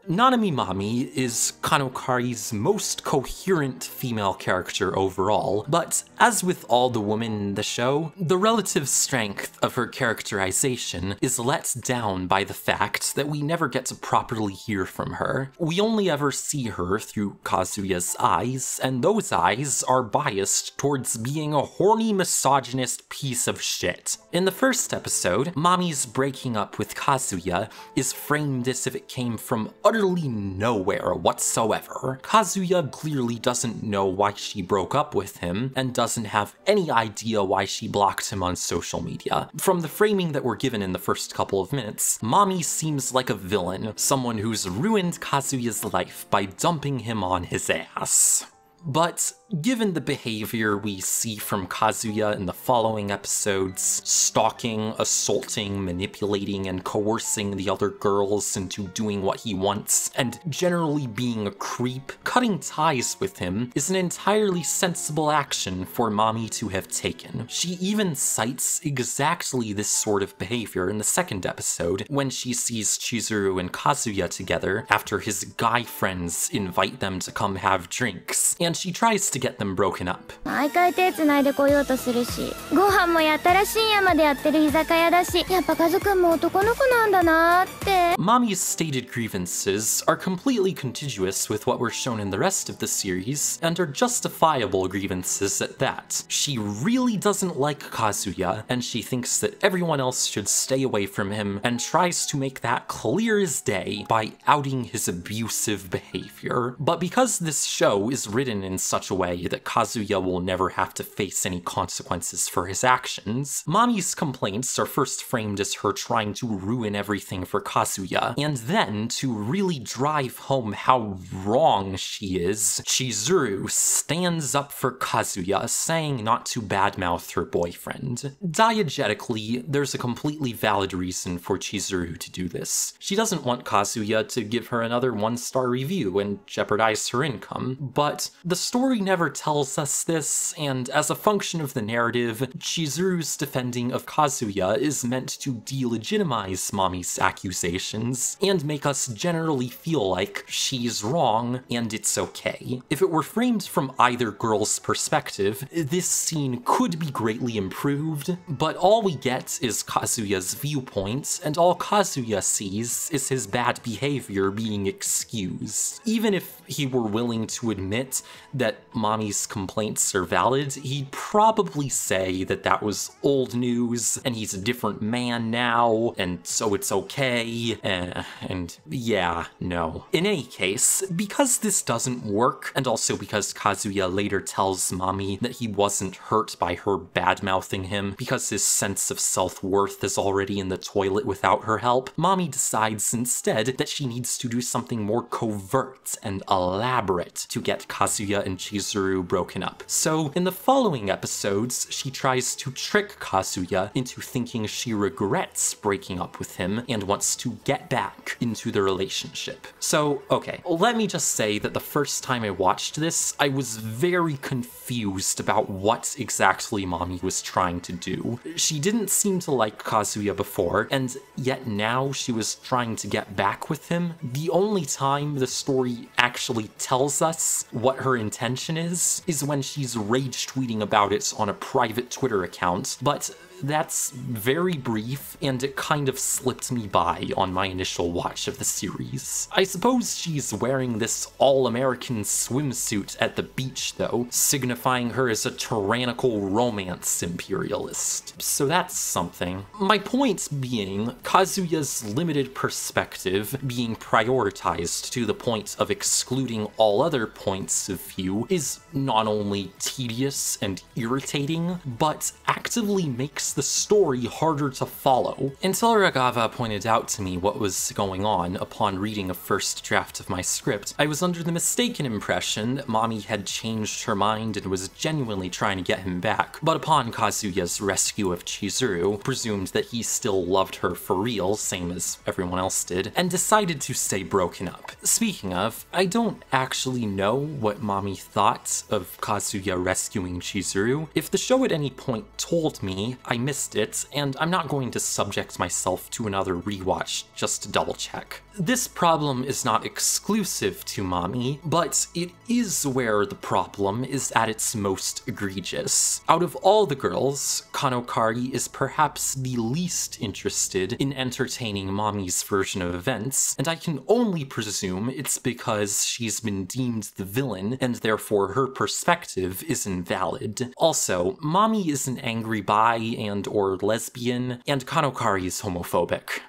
Nanami Mami is Kanokari's most coherent female character overall, but as with all the women in the show, the relative strength of her characterization is let down by the fact that we never get to properly hear from her. We only ever see her through Kazuya's eyes, and those eyes are biased towards being a horny misogynist piece of shit. In the first episode, Mami's breaking up with Kazuya is framed as if it came from utterly nowhere whatsoever. Kazuya clearly doesn't know why she broke up with him, and doesn't have any idea why she blocked him on social media. From the framing that we're given in the first couple of minutes, Mami seems like a villain, someone who's ruined Kazuya's life by dumping him on his ass. But given the behavior we see from Kazuya in the following episodes, stalking, assaulting, manipulating, and coercing the other girls into doing what he wants, and generally being a creep, cutting ties with him is an entirely sensible action for Mami to have taken. She even cites exactly this sort of behavior in the second episode, when she sees Chizuru and Kazuya together after his guy friends invite them to come have drinks, and she tries to get them broken up. 毎回手つないでこようとするし、ご飯もやったら深夜までやってる居酒屋だし、やっぱカズくんも男の子なんだなって。Mami's stated grievances are completely contiguous with what were shown in the rest of the series, and are justifiable grievances at that. She really doesn't like Kazuya, and she thinks that everyone else should stay away from him, and tries to make that clear as day by outing his abusive behavior. But because this show is written in such a way that Kazuya will never have to face any consequences for his actions, Mami's complaints are first framed as her trying to ruin everything for Kazuya, and then, to really drive home how wrong she is, Chizuru stands up for Kazuya, saying not to badmouth her boyfriend. Diegetically, there's a completely valid reason for Chizuru to do this. She doesn't want Kazuya to give her another one-star review and jeopardize her income, but the story never tells us this, and as a function of the narrative, Chizuru's defending of Kazuya is meant to delegitimize Mami's accusations, and make us generally feel like she's wrong and it's okay. If it were framed from either girl's perspective, this scene could be greatly improved, but all we get is Kazuya's viewpoint, and all Kazuya sees is his bad behavior being excused. Even if he were willing to admit that Mami's complaints are valid, he'd probably say that that was old news, and he's a different man now, and so it's okay, and yeah, no. In any case, because this doesn't work, and also because Kazuya later tells Mami that he wasn't hurt by her bad-mouthing him because his sense of self-worth is already in the toilet without her help, Mami decides instead that she needs to do something more covert and elaborate to get Kazuya and Chizuru Chizuru broken up. So in the following episodes, she tries to trick Kazuya into thinking she regrets breaking up with him and wants to get back into the relationship. So, okay, let me just say that the first time I watched this, I was very confused about what exactly Mami was trying to do. She didn't seem to like Kazuya before, and yet now she was trying to get back with him. The only time the story actually tells us what her intention is when she's rage tweeting about it on a private Twitter account, but that's very brief, and it kind of slipped me by on my initial watch of the series. I suppose she's wearing this all-American swimsuit at the beach, though, signifying her as a tyrannical romance imperialist. So that's something. My point being, Kazuya's limited perspective being prioritized to the point of excluding all other points of view is not only tedious and irritating, but actively makes the story harder to follow. Until Ragava pointed out to me what was going on upon reading a first draft of my script, I was under the mistaken impression that Mami had changed her mind and was genuinely trying to get him back, but upon Kazuya's rescue of Chizuru, presumed that he still loved her for real, same as everyone else did, and decided to stay broken up. Speaking of, I don't actually know what Mami thought of Kazuya rescuing Chizuru. If the show at any point told me, I missed it, and I'm not going to subject myself to another rewatch just to double check. This problem is not exclusive to Mami, but it is where the problem is at its most egregious. Out of all the girls, Kanokari is perhaps the least interested in entertaining Mami's version of events, and I can only presume it's because she's been deemed the villain, and therefore her perspective is invalid. Also, Mami is an angry bi and or lesbian, and Kanokari is homophobic.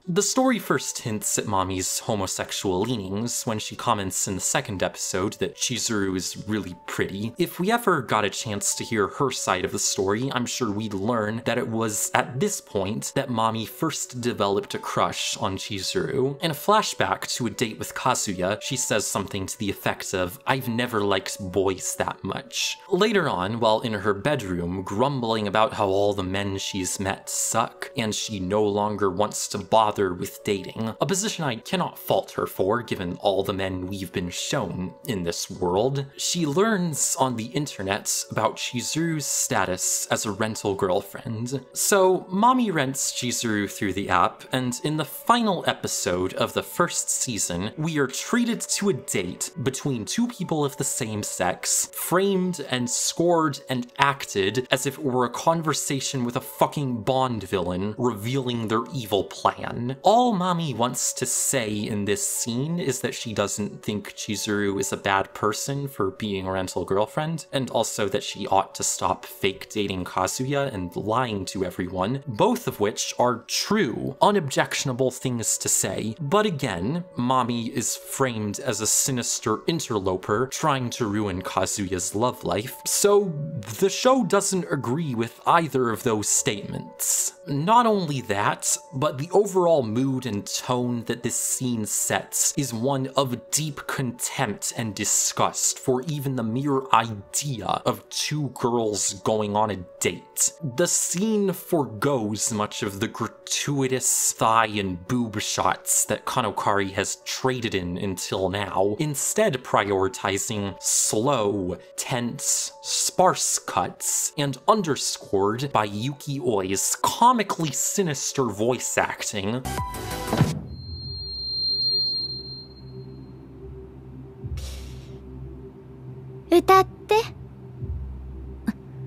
The story first hints at Mami's homosexual leanings when she comments in the second episode that Chizuru is really pretty. If we ever got a chance to hear her side of the story, I'm sure we'd learn that it was at this point that Mami first developed a crush on Chizuru. In a flashback to a date with Kazuya, she says something to the effect of, "I've never liked boys that much." Later on, while in her bedroom, grumbling about how all the men she's met suck, and she no longer wants to bother with dating, a position I cannot fault her for given all the men we've been shown in this world, she learns on the internet about Chizuru's status as a rental girlfriend. So Mami rents Chizuru through the app, and in the final episode of the first season, we are treated to a date between two people of the same sex, framed and scored and acted as if it were a conversation with a fucking Bond villain revealing their evil plan. All Mami wants to say in this scene is that she doesn't think Chizuru is a bad person for being a rental girlfriend, and also that she ought to stop fake dating Kazuya and lying to everyone, both of which are true, unobjectionable things to say. But again, Mami is framed as a sinister interloper trying to ruin Kazuya's love life, so the show doesn't agree with either of those statements. Not only that, but the overall mood and tone that this scene sets is one of deep contempt and disgust for even the mere idea of two girls going on a date. The scene forgoes much of the gratuitous thigh and boob shots that Kanokari has traded in until now, instead prioritizing slow, tense, sparse cuts, and underscored by Yuki Oi's comically sinister voice acting.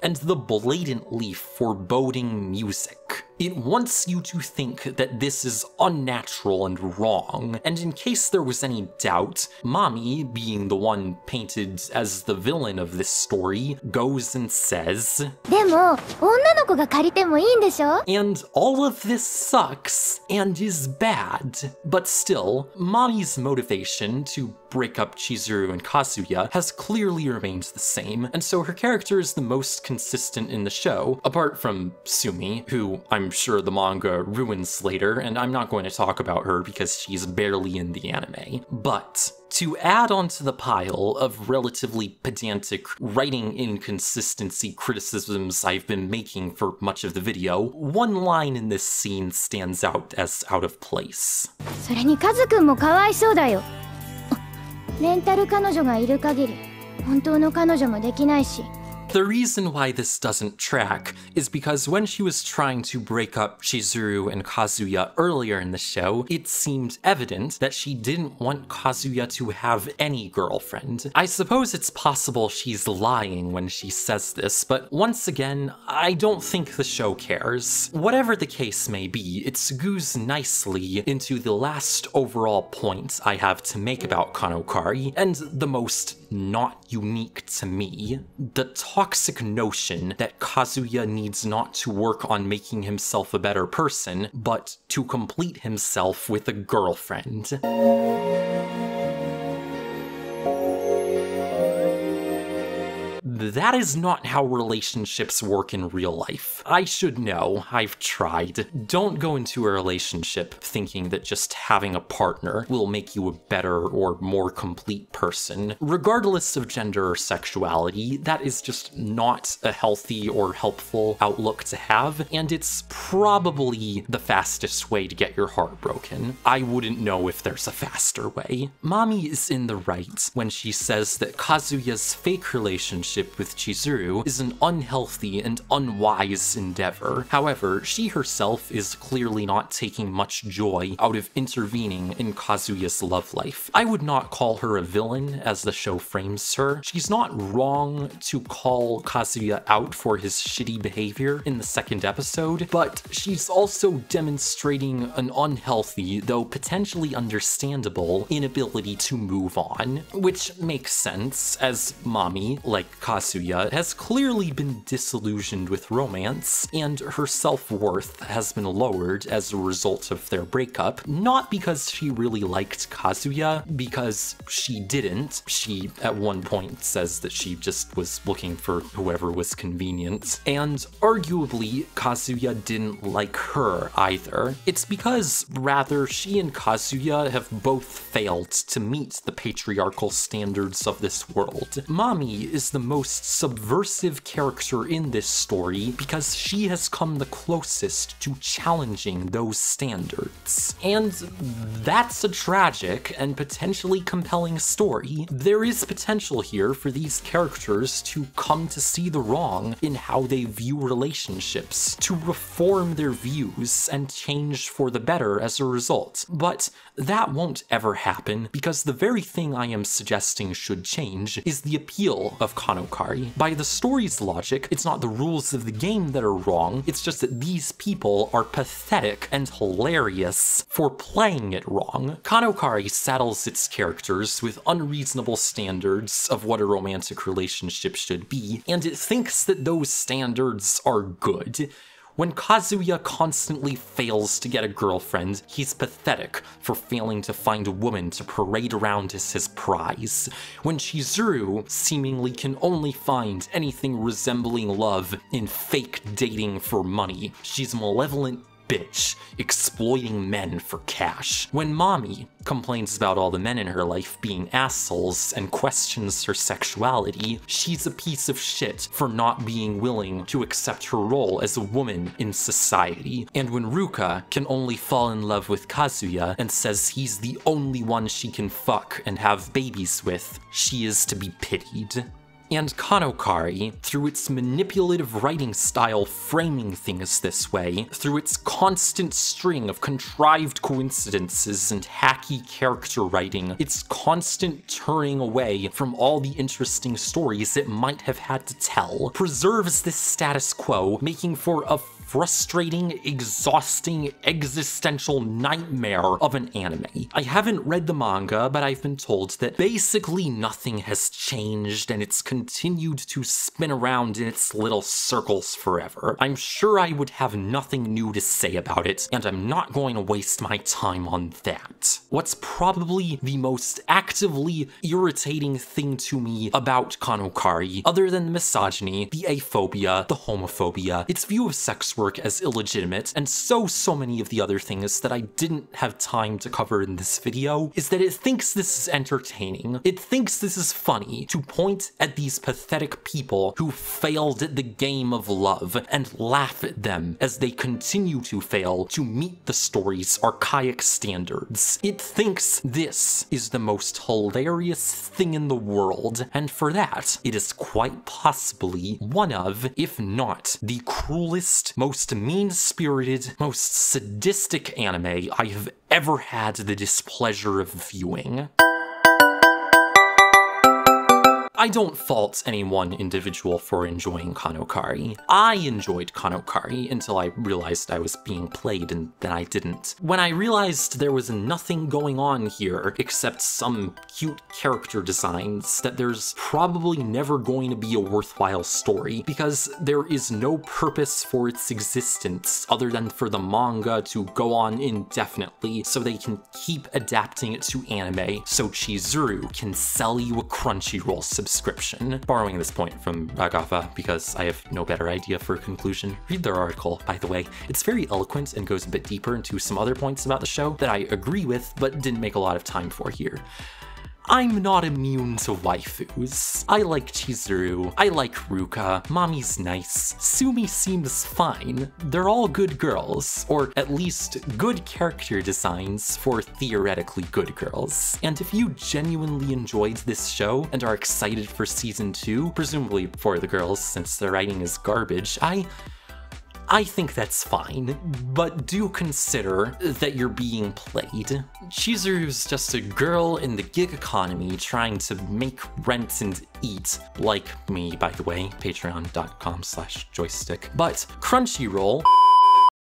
And the blatantly foreboding music. It wants you to think that this is unnatural and wrong, and in case there was any doubt, Mami, being the one painted as the villain of this story, goes and says, and all of this sucks and is bad. But still, Mami's motivation to break up Chizuru and Kazuya has clearly remained the same, and so her character is the most consistent in the show, apart from Sumi, who I'm sure the manga ruins later, and I'm not going to talk about her because she's barely in the anime. But to add onto the pile of relatively pedantic writing inconsistency criticisms I've been making for much of the video, one line in this scene stands out as out of place. それにカズくんもかわいそうだよ。レンタル彼女がいる限り本当の彼女もできないし。 The reason why this doesn't track is because when she was trying to break up Chizuru and Kazuya earlier in the show, it seemed evident that she didn't want Kazuya to have any girlfriend. I suppose it's possible she's lying when she says this, but once again, I don't think the show cares. Whatever the case may be, it segues nicely into the last overall point I have to make about Kanokari, and the most not unique to me. The toxic notion that Kazuya needs not to work on making himself a better person, but to complete himself with a girlfriend. That is not how relationships work in real life. I should know, I've tried. Don't go into a relationship thinking that just having a partner will make you a better or more complete person. Regardless of gender or sexuality, that is just not a healthy or helpful outlook to have, and it's probably the fastest way to get your heart broken. I wouldn't know if there's a faster way. Mami is in the right when she says that Kazuya's fake relationship with Chizuru is an unhealthy and unwise endeavor. However, she herself is clearly not taking much joy out of intervening in Kazuya's love life. I would not call her a villain as the show frames her. She's not wrong to call Kazuya out for his shitty behavior in the second episode, but she's also demonstrating an unhealthy, though potentially understandable, inability to move on, which makes sense as Mami, like Kazuya, has clearly been disillusioned with romance, and her self-worth has been lowered as a result of their breakup, not because she really liked Kazuya, because she didn't. She, at one point, says that she just was looking for whoever was convenient, and arguably, Kazuya didn't like her either. It's because, rather, she and Kazuya have both failed to meet the patriarchal standards of this world. Mami is the most subversive character in this story because she has come the closest to challenging those standards. And that's a tragic and potentially compelling story. There is potential here for these characters to come to see the wrong in how they view relationships, to reform their views and change for the better as a result. But that won't ever happen because the very thing I am suggesting should change is the appeal of Kanokari. By the story's logic, it's not the rules of the game that are wrong, it's just that these people are pathetic and hilarious for playing it wrong. Kanokari saddles its characters with unreasonable standards of what a romantic relationship should be, and it thinks that those standards are good. When Kazuya constantly fails to get a girlfriend, he's pathetic for failing to find a woman to parade around as his prize. When Chizuru seemingly can only find anything resembling love in fake dating for money, she's a malevolent bitch, exploiting men for cash. When Mami complains about all the men in her life being assholes and questions her sexuality, she's a piece of shit for not being willing to accept her role as a woman in society. And when Ruka can only fall in love with Kazuya and says he's the only one she can fuck and have babies with, she is to be pitied. And Kanokari, through its manipulative writing style framing things this way, through its constant string of contrived coincidences and hacky character writing, its constant turning away from all the interesting stories it might have had to tell, preserves this status quo, making for a frustrating, exhausting, existential nightmare of an anime. I haven't read the manga, but I've been told that basically nothing has changed and it's continued to spin around in its little circles forever. I'm sure I would have nothing new to say about it, and I'm not going to waste my time on that. What's probably the most actively irritating thing to me about Kanokari, other than the misogyny, the aphobia, the homophobia, its view of sex work as illegitimate, and so many of the other things that I didn't have time to cover in this video, is that it thinks this is entertaining. It thinks this is funny to point at these pathetic people who failed at the game of love and laugh at them as they continue to fail to meet the story's archaic standards. It thinks this is the most hilarious thing in the world, and for that, it is quite possibly one of, if not the cruelest, most mean-spirited, most sadistic anime I have ever had the displeasure of viewing. I don't fault any one individual for enjoying Kanokari. I enjoyed Kanokari until I realized I was being played, and then I didn't. When I realized there was nothing going on here except some cute character designs, that there's probably never going to be a worthwhile story, because there is no purpose for its existence other than for the manga to go on indefinitely so they can keep adapting it to anime so Chizuru can sell you a Crunchyroll subscription. Borrowing this point from Ragafa because I have no better idea for a conclusion. Read their article, by the way. It's very eloquent and goes a bit deeper into some other points about the show that I agree with but didn't make a lot of time for here. I'm not immune to waifus. I like Chizuru, I like Ruka, Mami's nice, Sumi seems fine. They're all good girls, or at least good character designs for theoretically good girls. And if you genuinely enjoyed this show and are excited for season 2, presumably for the girls since the writing is garbage, I think that's fine, but do consider that you're being played. Chizuru's just a girl in the gig economy trying to make rent and eat, like me, by the way, patreon.com/joystick. But Crunchyroll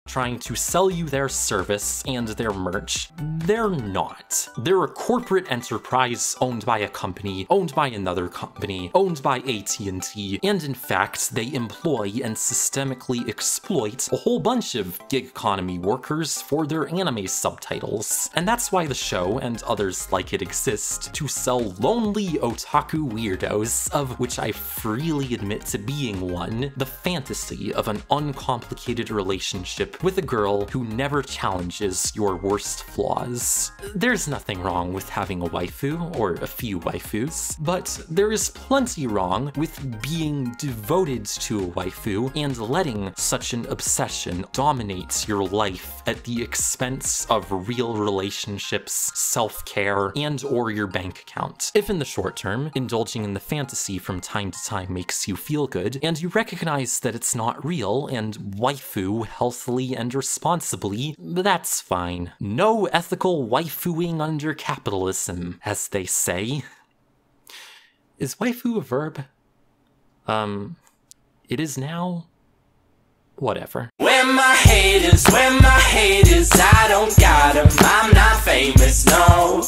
trying to sell you their service and their merch. They're not. They're a corporate enterprise owned by a company, owned by another company, owned by AT&T, and in fact, they employ and systemically exploit a whole bunch of gig economy workers for their anime subtitles. And that's why the show, and others like it, exist to sell lonely otaku weirdos, of which I freely admit to being one, the fantasy of an uncomplicated relationship with a girl who never challenges your worst flaws. There's nothing wrong with having a waifu, or a few waifus, but there is plenty wrong with being devoted to a waifu and letting such an obsession dominate your life at the expense of real relationships, self-care, and/or your bank account. If in the short term, indulging in the fantasy from time to time makes you feel good, and you recognize that it's not real and waifu healthily and responsibly, that's fine. No ethical waifuing under capitalism, as they say. Is waifu a verb? It is now? Whatever. When my haters, I don't got them. I'm not famous, no.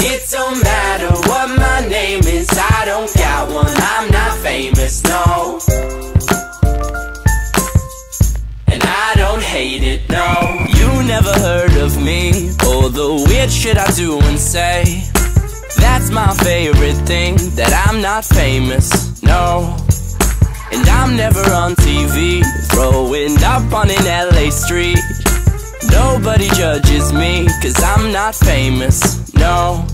It don't matter what my name is, I don't got one. I'm not famous, no. And I don't hate it, no. You never heard of me, or the weird shit I do and say. That's my favorite thing, that I'm not famous, no. And I'm never on TV, throwing up on an LA street. Nobody judges me, cause I'm not famous, no.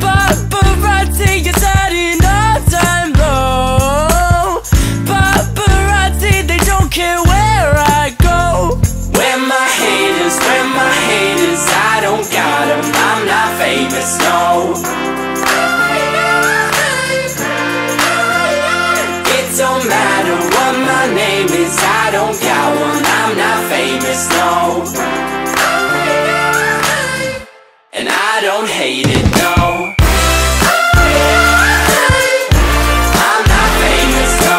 Paparazzi is at an all-time low. Paparazzi, they don't care where I go. When my haters, I don't got them. I'm not famous, no. It don't matter what my name is, I don't got one. I'm not famous, no. And I don't hate it, no. I'm not famous, no.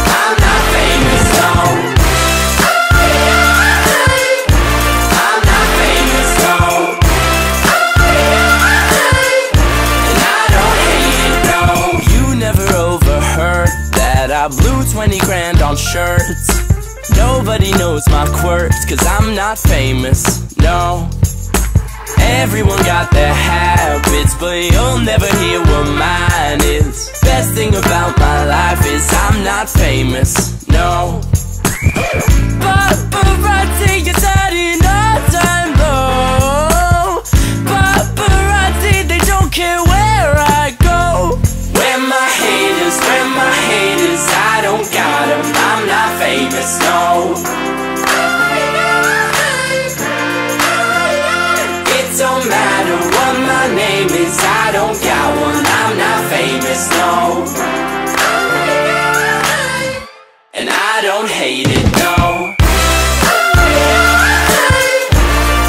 I'm not famous, no. I'm not famous, no. And I don't hate it, no. You never overheard that I blew 20 grand on shirts. Nobody knows my quirks, cause I'm not famous, no. Everyone got their habits, but you'll never hear what mine is. Best thing about my life is I'm not famous, no. Paparazzi, you're setting all time low. Paparazzi, they don't care where I go. Where my haters, I don't got them. I'm not famous, no. It don't matter what my name is, I don't got one. I'm not famous, no. And I don't hate it, no.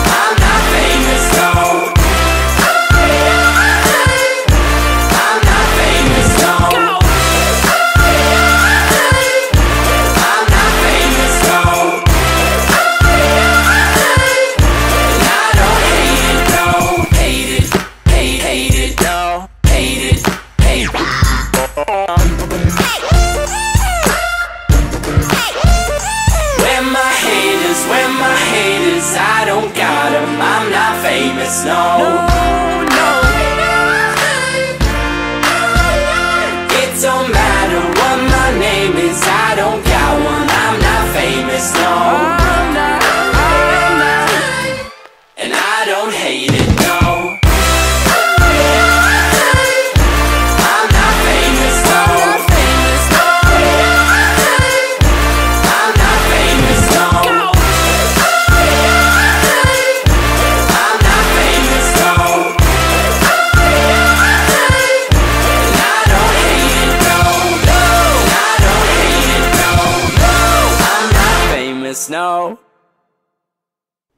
I'm not famous, no. I'm not famous, no. I'm not famous, no. And I don't hate it, no. Hate it, hate it, no. Hate it, hate it. Where my haters, I don't got them. I'm not famous, no. No. It don't matter what my name is, I don't got one. I'm not famous, no. I'm not. And I don't hate it, no. I'm not famous, no. I'm not famous, no. No.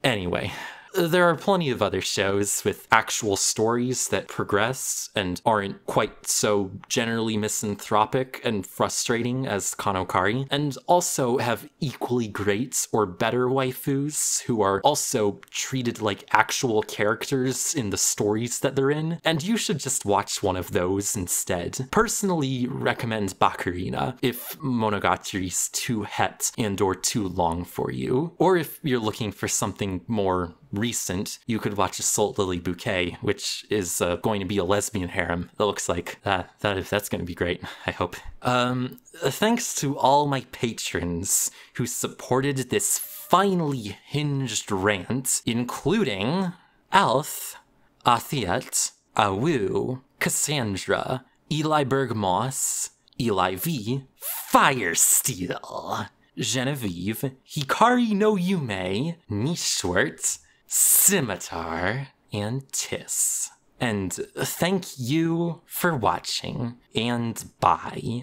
Anyway, there are plenty of other shows with actual stories that progress and aren't quite so generally misanthropic and frustrating as Kanokari, and also have equally great or better waifus who are also treated like actual characters in the stories that they're in, and you should just watch one of those instead. Personally recommend Bakurina if Monogatari's too het and or too long for you, or if you're looking for something more recent, you could watch Salt Lily Bouquet, which is going to be a lesbian harem. That looks like that's going to be great, I hope. Thanks to all my patrons who supported this finely hinged rant, including Alf, Athiet, Awu, Cassandra, Eli Bergmoss, Eli V, Firesteel, Genevieve, Hikari no Yume, Nishwart, Scimitar, and Tis. And thank you for watching, and bye.